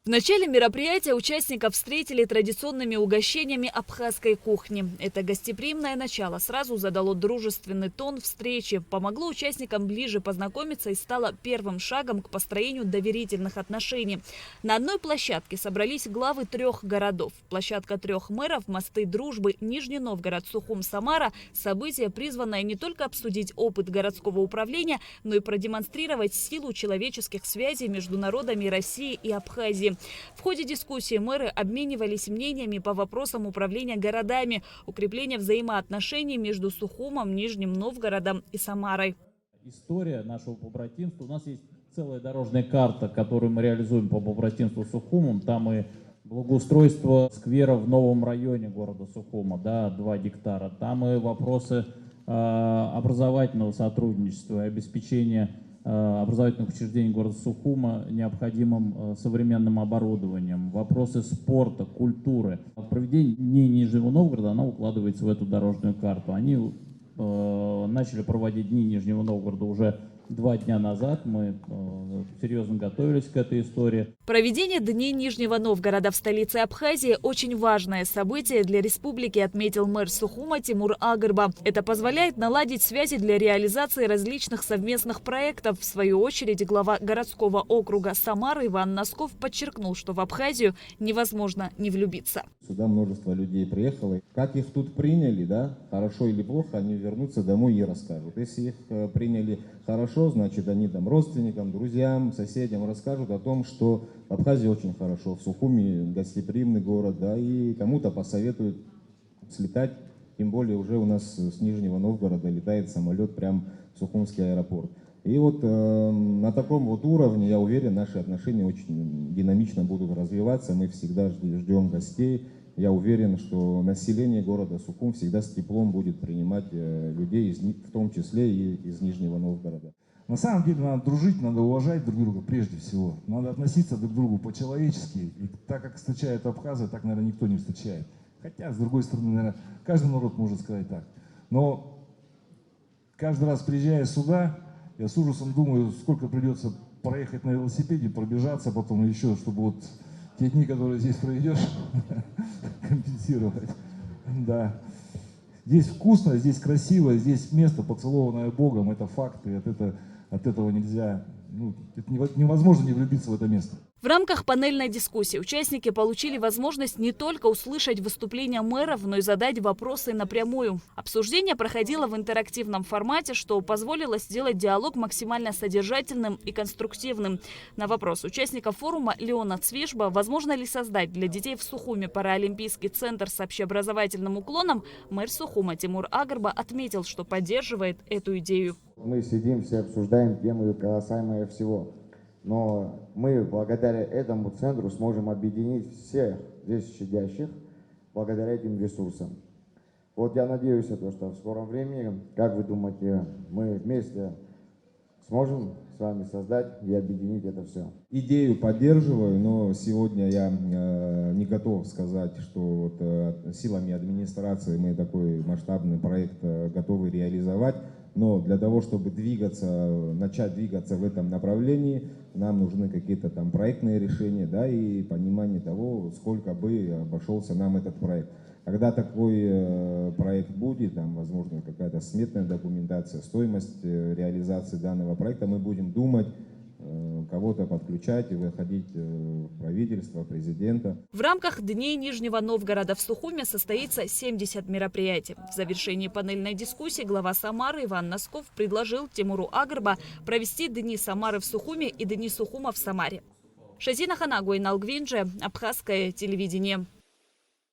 В начале мероприятия участников встретили традиционными угощениями абхазской кухни. Это гостеприимное начало сразу задало дружественный тон встречи, помогло участникам ближе познакомиться и стало первым шагом к построению доверительных отношений. На одной площадке собрались главы 3 городов. Площадка 3 мэров, мосты дружбы, Нижний Новгород, Сухум, Самара. Событие, призванное не только обсудить опыт городского управления, но и продемонстрировать силу человеческих связей между народами России и Абхазии. В ходе дискуссии мэры обменивались мнениями по вопросам управления городами, укрепления взаимоотношений между Сухумом, Нижним Новгородом и Самарой. История нашего побратимства. У нас есть целая дорожная карта, которую мы реализуем по побратимству с Сухумом. Там и благоустройство сквера в новом районе города Сухума, да, 2 гектара. Там и вопросы образовательного сотрудничества и обеспечения образовательных учреждений города Сухума необходимым современным оборудованием, вопросы спорта, культуры. Проведение Дней Нижнего Новгорода, она укладывается в эту дорожную карту. Они начали проводить Дни Нижнего Новгорода уже 2 дня назад. Мы серьезно готовились к этой истории. Проведение Дней Нижнего Новгорода в столице Абхазии – очень важное событие для республики, отметил мэр Сухума Тимур Агырба. Это позволяет наладить связи для реализации различных совместных проектов. В свою очередь, глава городского округа Самары Иван Носков подчеркнул, что в Абхазию невозможно не влюбиться. Сюда множество людей приехало. Как их тут приняли, да, хорошо или плохо, они вернутся домой и расскажут. Если их приняли хорошо, значит, они там родственникам, друзьям, соседям расскажут о том, что в Абхазии очень хорошо, в Сухуме гостеприимный город, да, и кому-то посоветуют слетать. Тем более уже у нас с Нижнего Новгорода летает самолет прямо в Сухумский аэропорт. И вот на таком вот уровне, я уверен, наши отношения очень динамично будут развиваться. Мы всегда ждем гостей. Я уверен, что население города Сухум всегда с теплом будет принимать людей, в том числе и из Нижнего Новгорода. На самом деле надо дружить, надо уважать друг друга прежде всего. Надо относиться друг к другу по-человечески. И так как встречают абхазы, так, наверное, никто не встречает. Хотя, с другой стороны, наверное, каждый народ может сказать так. Но каждый раз, приезжая сюда, я с ужасом думаю, сколько придется проехать на велосипеде, пробежаться, потом еще, чтобы вот те дни, которые здесь проведешь, компенсировать. Да. Здесь вкусно, здесь красиво, здесь место, поцелованное Богом, это факт, и от этого нельзя, это невозможно не влюбиться в это место. В рамках панельной дискуссии участники получили возможность не только услышать выступления мэров, но и задать вопросы напрямую. Обсуждение проходило в интерактивном формате, что позволило сделать диалог максимально содержательным и конструктивным. На вопрос участников форума Леона Цвишба, возможно ли создать для детей в Сухуме паралимпийский центр с общеобразовательным уклоном, мэр Сухума Тимур Агырба отметил, что поддерживает эту идею. Мы сидим, все обсуждаем тему касаемое всего. Но мы благодаря этому центру сможем объединить всех здесь сидящих благодаря этим ресурсам. Вот я надеюсь, что в скором времени, как вы думаете, мы вместе сможем с вами создать и объединить это все? Идею поддерживаю, но сегодня я не готов сказать, что вот силами администрации мы такой масштабный проект готовы реализовать. Но для того, чтобы начать двигаться в этом направлении, нам нужны какие-то там проектные решения, да, и понимание того, сколько бы обошелся нам этот проект. Когда такой проект будет, там, возможно, какая-то сметная документация, стоимость реализации данного проекта, мы будем думать, кого-то подключать и выходить в правительство, президента. В рамках Дней Нижнего Новгорода в Сухуме состоится 70 мероприятий. В завершении панельной дискуссии глава Самары Иван Носков предложил Тимуру Агырба провести Дни Самары в Сухуме и Дни Сухума в Самаре. Шазина Ханагу, Иналгвинджи, Абхазское телевидение.